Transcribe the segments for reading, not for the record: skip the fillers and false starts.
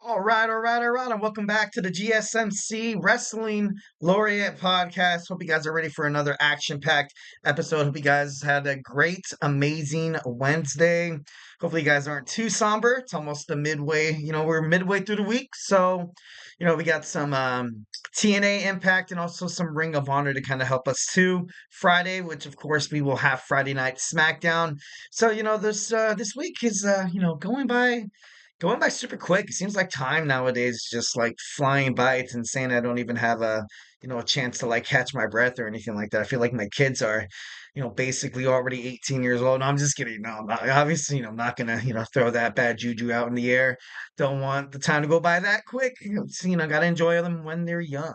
All right, and welcome back to the GSMC Wrestling Laureate podcast. Hope you guys are ready for another action-packed episode. Hope you guys had a great, amazing Wednesday. Hopefully, you guys aren't too somber. It's almost the midway. We're midway through the week, so we got some TNA Impact and also some Ring of Honor to kind of help us too. Friday, which of course we will have Friday Night SmackDown. So this week is going by super quick. It seems like time nowadays is just like flying by. It's insane. I don't even have a chance to like catch my breath or anything like that. I feel like my kids are, basically already 18 years old. No, I'm just kidding. No, I'm not, obviously, I'm not gonna, throw that bad juju out in the air. Don't want the time to go by that quick. Gotta enjoy them when they're young.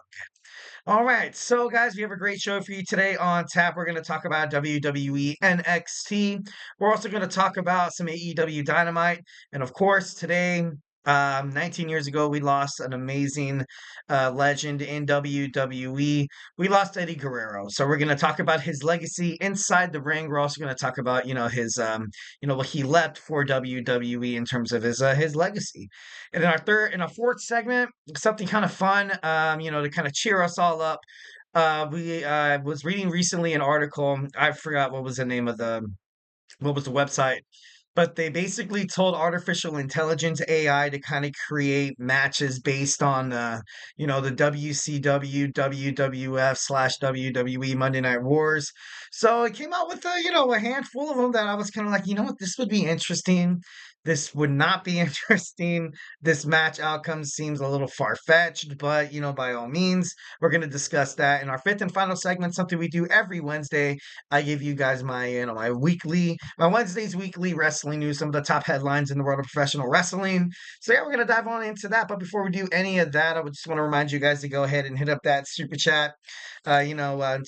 All right, so guys, we have a great show for you today on tap. We're going to talk about WWE NXT. We're also going to talk about some AEW Dynamite, and of course, today, 19 years ago, we lost an amazing legend in WWE. We lost Eddie Guerrero, so we're going to talk about his legacy inside the ring. We're also going to talk about his what he left for WWE in terms of his legacy. And in our fourth segment, something kind of fun, to kind of cheer us all up. We was reading recently an article. I forgot what was the website, but they basically told artificial intelligence AI to kind of create matches based on the WCW, WWF slash WWE Monday Night Wars. So it came out with a handful of them that I was kind of like, this would be interesting. This would not be interesting. This match outcome seems a little far-fetched, but by all means, we're going to discuss that in our fifth and final segment, something we do every Wednesday. I give you guys my Wednesday's weekly wrestling news, some of the top headlines in the world of professional wrestling. So yeah, we're gonna dive on into that. But before we do any of that, I would just want to remind you guys to go ahead and hit up that super chat. Tell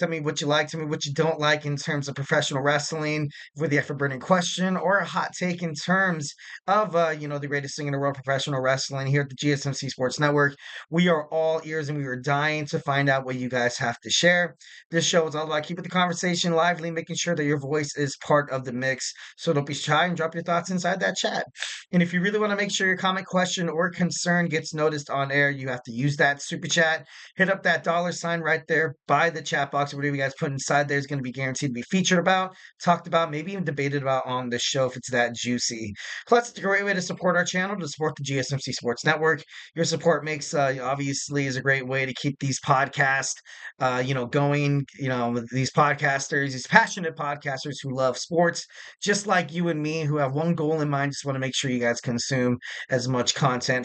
me what you like, tell me what you don't like in terms of professional wrestling, with the effort burning question or a hot take in terms of the greatest thing in the world of professional wrestling here at the GSMC Sports Network. We are all ears and we are dying to find out what you guys have to share. This show is all about keeping the conversation lively, making sure that your voice is part of the mix. So don't be shy and drop your thoughts inside that chat. And if you really want to make sure your comment, question, or concern gets noticed on air, you have to use that super chat. Hit up that $sign right there by the chat box. Whatever you guys put inside there is going to be guaranteed to be featured about, talked about, maybe even debated about on the show if it's that juicy. Plus, it's a great way to support our channel, to support the GSMC Sports Network. Your support makes obviously is a great way to keep these podcasts going, with these podcasters, these passionate podcasters who love sports, just like you and me, who have one goal in mind. Just want to make sure you guys consume as much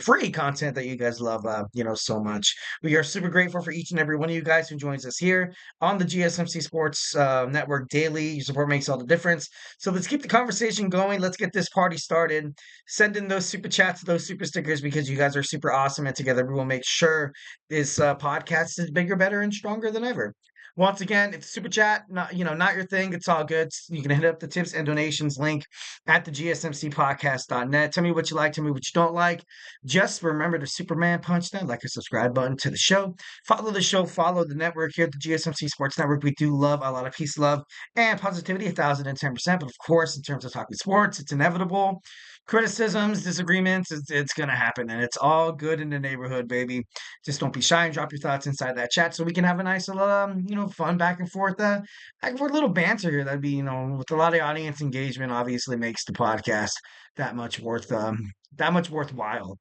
free content that you guys love, so much. We are super grateful for each and every one of you guys who joins us here on the GSMC Sports Network daily. Your support makes all the difference. So let's keep the conversation going. Let's get this party started. Send in those super chats, those super stickers, because you guys are super awesome, and together we will make sure this podcast is bigger, better, and stronger than ever. Once again, if super chat not your thing, it's all good. You can hit up the tips and donations link at the gsmcpodcast.net. Tell me what you like, tell me what you don't like. Just remember to Superman punch that like or subscribe button to the show. Follow the show, follow the network here at the GSMC Sports Network. We do love a lot of peace, love, and positivity, 1,010%. But of course, in terms of talking sports, it's inevitable. Criticisms, disagreements, it's going to happen, and it's all good in the neighborhood, baby. Just don't be shy and drop your thoughts inside that chat so we can have a nice little, fun back and forth little banter here. That'd be, with a lot of audience engagement, obviously makes the podcast that much worthwhile.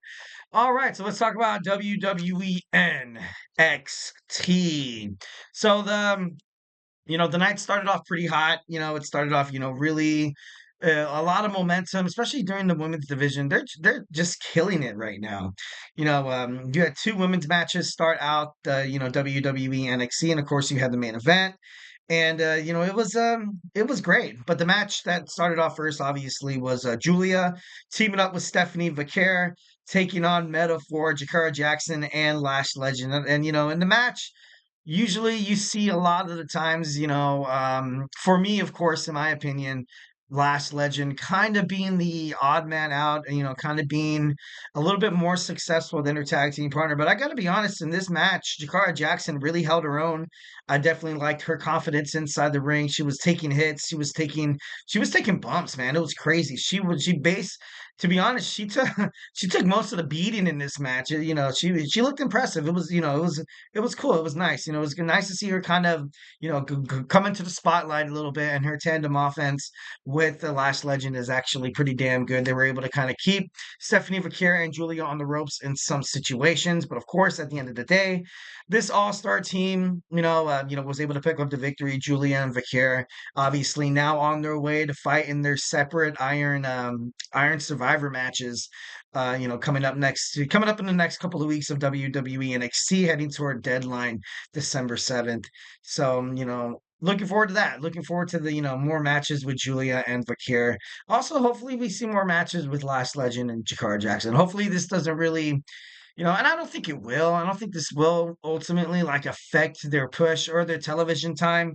All right, so let's talk about WWE NXT. So the night started off pretty hot. It started off, really a lot of momentum, especially during the women's division. They're just killing it right now. You had two women's matches start out, WWE NXT, and of course you had the main event. And it was great. But the match that started off first, obviously, was Julia teaming up with Stephanie Vaquer, taking on Metaphor, Jakara Jackson, and Lash Legend. And in the match, usually you see a lot of the times, for me, of course, in my opinion, Lash Legend kind of being the odd man out, kind of being a little bit more successful than her tag team partner. But I got to be honest, in this match, Jakara Jackson really held her own. I definitely liked her confidence inside the ring. She was taking hits. She was taking bumps, man. It was crazy. to be honest, she took she took most of the beating in this match. She looked impressive. It was cool. It was nice. It was nice to see her kind of come into the spotlight a little bit. And her tandem offense with the Lash Legend is actually pretty damn good. They were able to kind of keep Stephanie Vaquer and Julia on the ropes in some situations, but of course, at the end of the day, this all-star team, was able to pick up the victory. Julia and Vaquer, obviously, now on their way to fight in their separate Iron Survivor matches. Coming up in the next couple of weeks of WWE NXT, heading toward deadline December 7th. So, looking forward to that. Looking forward to the more matches with Julia and Vaquer. Also, hopefully, we see more matches with Last Legend and Jakara Jackson. Hopefully, this doesn't really and I don't think it will. I don't think this will ultimately like affect their push or their television time.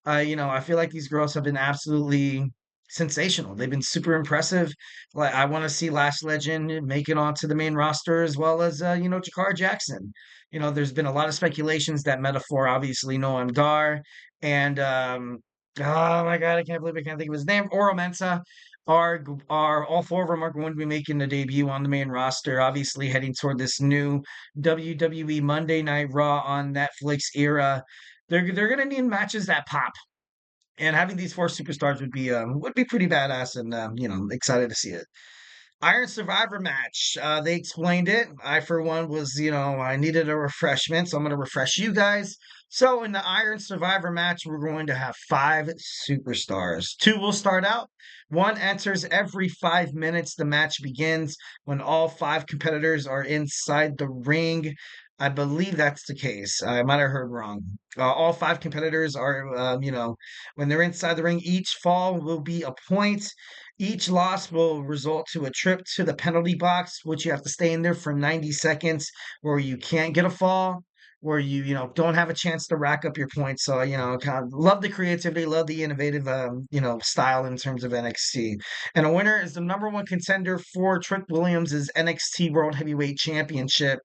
I feel like these girls have been absolutely sensational. They've been super impressive. Like I want to see Lash Legend make it onto the main roster as well as Jakara Jackson. There's been a lot of speculations that Metaphor, obviously Noam Dar, and oh my god, I can't believe I can't think of his name. Oro Mensa are all four of them are going to be making a debut on the main roster, obviously heading toward this new WWE Monday Night Raw on Netflix era. They're gonna need matches that pop. And having these four superstars would be pretty badass and excited to see it. Iron Survivor match. They explained it. I, for one, I needed a refreshment, so I'm going to refresh you guys. So, in the Iron Survivor match, we're going to have five superstars. Two will start out. One enters every 5 minutes. The match begins when all five competitors are inside the ring. I believe that's the case. I might have heard wrong. All five competitors are, when they're inside the ring, each fall will be a point. Each loss will result to a trip to the penalty box, which you have to stay in there for 90 seconds, where you can't get a fall, where you don't have a chance to rack up your points. So, kind of love the creativity, love the innovative, style in terms of NXT. And a winner is the number one contender for Trick Williams' NXT World Heavyweight Championship.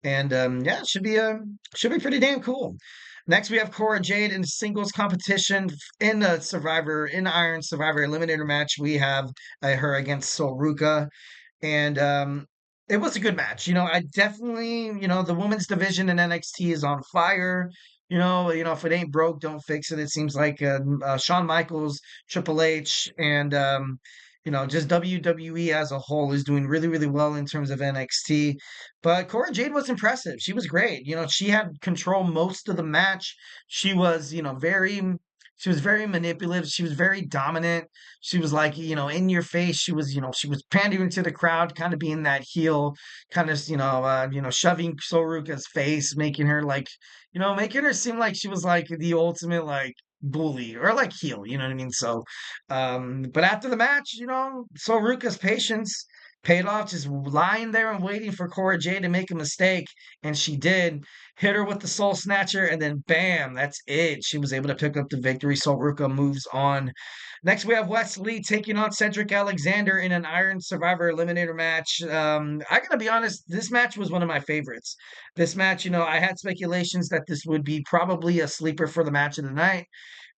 And yeah, it should be pretty damn cool. Next, we have Cora Jade in singles competition in the Iron Survivor Eliminator match. We have her against Ruca, and it was a good match. I definitely, the women's division in NXT is on fire. If it ain't broke, don't fix it. It seems like Shawn Michaels, Triple H, and just WWE as a whole is doing really, really well in terms of NXT. But Cora Jade was impressive. She was great. She had control most of the match. She was, she was very manipulative. She was very dominant. She was like, in your face. She was pandering to the crowd, kind of being that heel, kind of, shoving Soruka's face, making her like, making her seem like she was like the ultimate like bully or like heel, you know what I mean? So, but after the match, Soruka's patience paid off, just lying there and waiting for Cora Jade to make a mistake, and she did. Hit her with the Soul Snatcher, and then bam, that's it. She was able to pick up the victory. So Ruca moves on. Next, we have Wes Lee taking on Cedric Alexander in an Iron Survivor Eliminator match. I gotta be honest, this match was one of my favorites. This match, I had speculations that this would be probably a sleeper for the match of the night.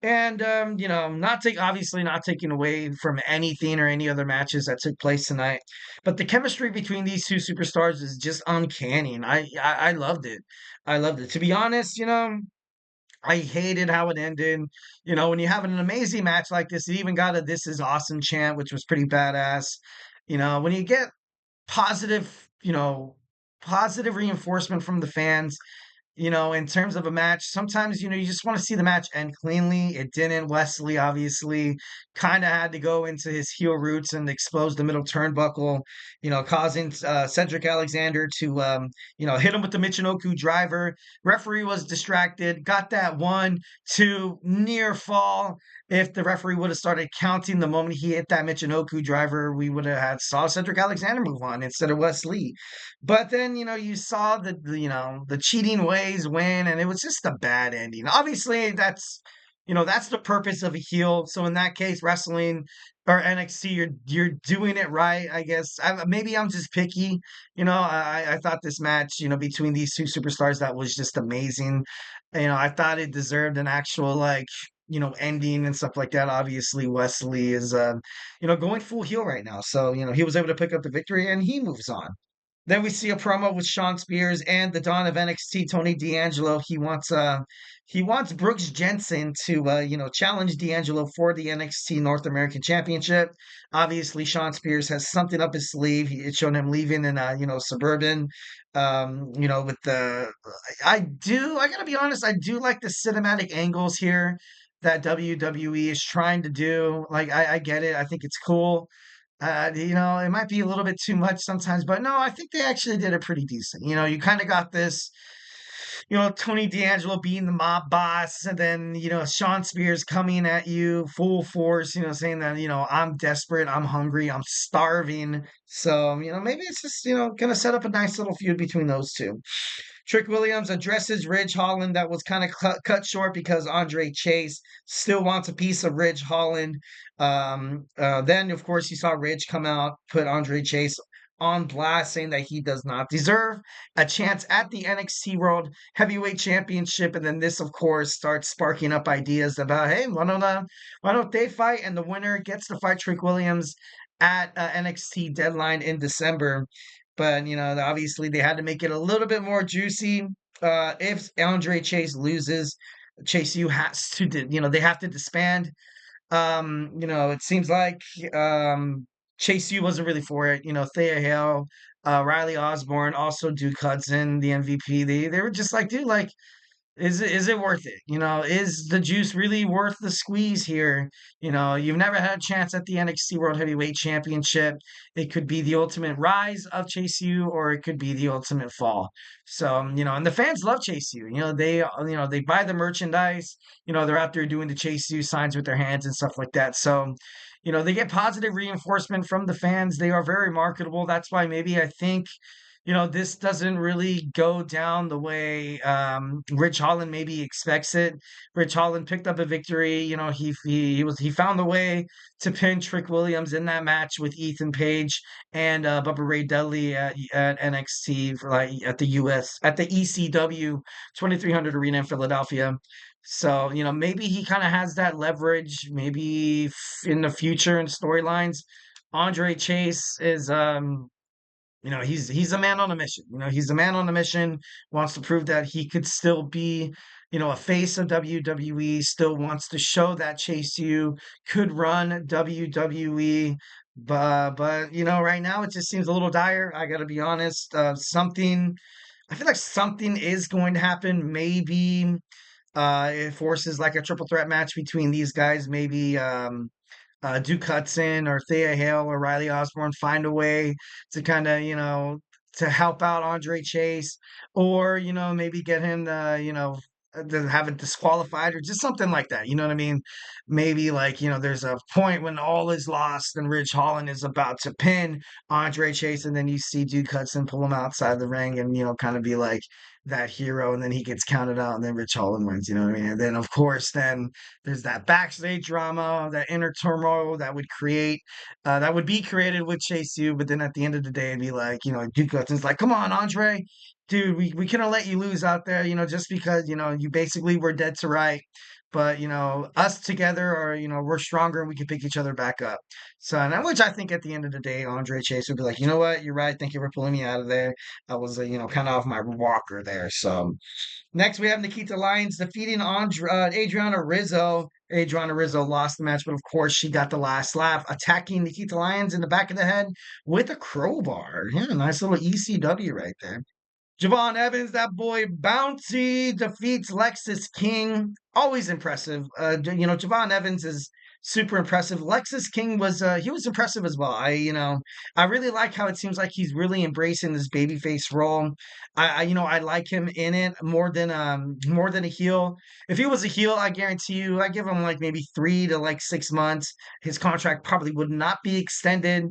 And obviously not taking away from anything or any other matches that took place tonight, but the chemistry between these two superstars is just uncanny, and I loved it. I loved it. To be honest, I hated how it ended. When you have an amazing match like this, it even got a "This is awesome" chant, which was pretty badass. When you get positive, positive reinforcement from the fans, in terms of a match, sometimes, you just want to see the match end cleanly. It didn't. Wes Lee obviously kind of had to go into his heel roots and expose the middle turnbuckle, causing Cedric Alexander to, hit him with the Michinoku driver. Referee was distracted, got that 1, 2 near fall. If the referee would have started counting the moment he hit that Michinoku driver, we would have had saw Cedric Alexander move on instead of Wes Lee. But then, you saw the cheating ways win, and it was just a bad ending. Obviously, that's the purpose of a heel. So in that case, wrestling or NXT, you're doing it right, I guess. Maybe I'm just picky. I thought this match, between these two superstars, that was just amazing. I thought it deserved an actual like ending and stuff like that. Obviously, Wes Lee is, going full heel right now. So, he was able to pick up the victory and he moves on. Then we see a promo with Shawn Spears and the Dawn of NXT, Tony D'Angelo. He wants Brooks Jensen to challenge D'Angelo for the NXT North American Championship. Obviously, Shawn Spears has something up his sleeve. It showed him leaving in Suburban. With the I gotta be honest, I do like the cinematic angles here that WWE is trying to do. Like I get it. I think it's cool. It might be a little bit too much sometimes, but no, I think they actually did it pretty decent. You kind of got this, Tony D'Angelo being the mob boss, and then, Shawn Spears coming at you full force, saying that, I'm desperate, I'm hungry, I'm starving. So, maybe it's just, gonna set up a nice little feud between those two. Trick Williams addresses Ridge Holland. That was kind of cut short because Andre Chase still wants a piece of Ridge Holland. Then, of course, you saw Ridge come out, put Andre Chase on blast, saying that he does not deserve a chance at the NXT World Heavyweight Championship. And then this, of course, starts sparking up ideas about, hey, why don't they fight? And the winner gets to fight Trick Williams at NXT Deadline in December. But, obviously they had to make it a little bit more juicy. If Andre Chase loses, Chase U has to, they have to disband. It seems like Chase U wasn't really for it. Thea Hale, Riley Osborne, also Duke Hudson, the MVP. They were just like, dude, like, is it worth it? Is the juice really worth the squeeze here? You've never had a chance at the NXT World Heavyweight Championship. It could be the ultimate rise of Chase U, or it could be the ultimate fall. So, and the fans love Chase U. They buy the merchandise. They're out there doing the Chase U signs with their hands and stuff like that. So, they get positive reinforcement from the fans. They are very marketable. That's why maybe I think this doesn't really go down the way Rich Holland maybe expects it. Rich Holland picked up a victory. He found a way to pin Trick Williams in that match with Ethan Page and Bubba Ray Dudley at NXT for like at the ECW 2300 Arena in Philadelphia. So maybe he kind of has that leverage. Maybe in the future in storylines, Andre Chase is he's a man on a mission. He's a man on a mission, wants to prove that he could still be, a face of WWE, still wants to show that Chase U could run WWE. But right now it just seems a little dire. I got to be honest. I feel like something is going to happen. Maybe it forces like a triple threat match between these guys. Maybe Duke Hudson or Thea Hale or Riley Osborne find a way to kind of, to help out Andre Chase, or, maybe get him to have it disqualified or just something like that. You know what I mean? Maybe like, there's a point when all is lost and Ridge Holland is about to pin Andre Chase, and then you see Duke Hudson pull him outside the ring and, kind of be like that hero, and then he gets counted out and then Rich Holland wins, you know what I mean? And then of course then there's that backstage drama, that inner turmoil that would be created with Chase U, but then at the end of the day, it'd be like, Duke Hudson's like, come on, Andre, dude, we couldn't let you lose out there, just because, you basically were dead to right. But, us together are, we're stronger and we can pick each other back up. So, and which I think at the end of the day, Andre Chase would be like, you know what, you're right. Thank you for pulling me out of there. I was, kind of off my walker there. So, next, we have Nikita Lyons defeating Adriana Rizzo. Adriana Rizzo lost the match, but of course, she got the last laugh, attacking Nikita Lyons in the back of the head with a crowbar. Yeah, nice little ECW right there. Javon Evans, that boy Bouncy, defeats Lexus King. Always impressive. Javon Evans is super impressive. Lexus King he was impressive as well. I really like how it seems like he's really embracing this babyface role. I like him in it more than a heel. If he was a heel, I guarantee you, I give him like maybe 3 to like 6 months. His contract probably would not be extended.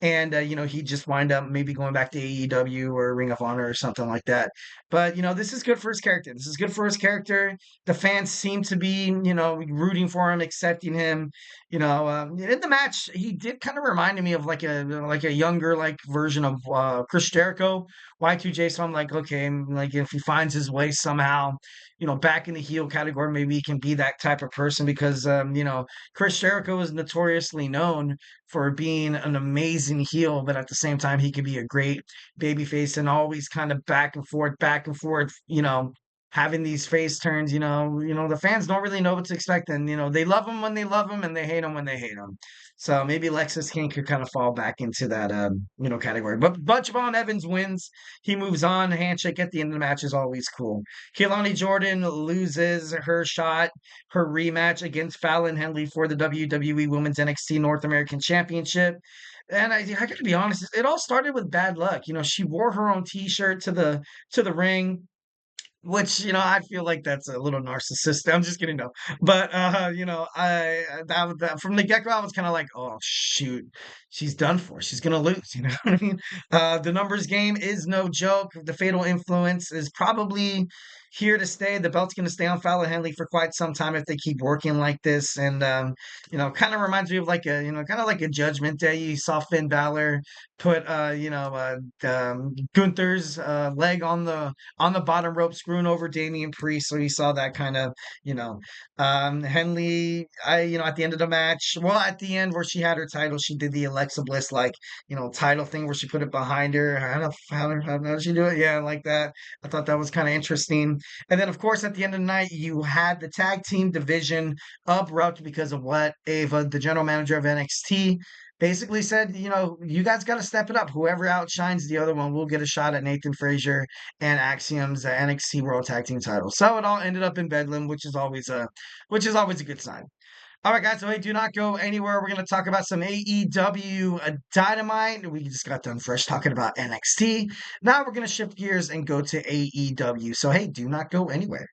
and he just wind up maybe going back to AEW or Ring of Honor or something like that. But this is good for his character. This is good for his character. The fans seem to be rooting for him, accepting him. In the match, he did kind of remind me of like a younger like version of Chris Jericho, Y2J. So I'm like, okay, like if he finds his way somehow, back in the heel category, maybe he can be that type of person because Chris Jericho is notoriously known for being an amazing heel, but at the same time, he could be a great babyface and always kind of back and forth, having these face turns, the fans don't really know what to expect. And, they love him when they love him and they hate him when they hate him. So maybe Lexus King could kind of fall back into that, category. But Butch Von Evans wins. He moves on. Handshake at the end of the match is always cool. Kelani Jordon loses her shot, her rematch against Fallon Henley for the WWE Women's NXT North American Championship. And I gotta be honest, it all started with bad luck. She wore her own T-shirt to the ring, which, I feel like that's a little narcissistic. I'm just kidding, no. But from the get-go, I was kind of like, oh shoot, she's done for. She's gonna lose. You know what I mean? The numbers game is no joke. The fatal influence is probably here to stay. The belt's gonna stay on Fallon Henley for quite some time if they keep working like this. And kind of reminds me of like a kind of like a Judgment Day. You saw Finn Balor put Gunther's leg on the bottom rope, screwing over Damian Priest. So you saw that kind of, Henley. At the end of the match, well, at the end where she had her title, she did the Alexa Bliss like, title thing where she put it behind her. I don't know how did she do it? Yeah, like that. I thought that was kind of interesting. And then, of course, at the end of the night, you had the tag team division abrupt because of what Ava, the general manager of NXT, basically said, you guys got to step it up. Whoever outshines the other one will get a shot at Nathan Frazier and Axiom's NXT World Tag Team title. So it all ended up in Bedlam, which is always a good sign. All right, guys. So hey, do not go anywhere. We're going to talk about some AEW Dynamite. We just got done fresh talking about NXT. Now we're going to shift gears and go to AEW. So hey, do not go anywhere.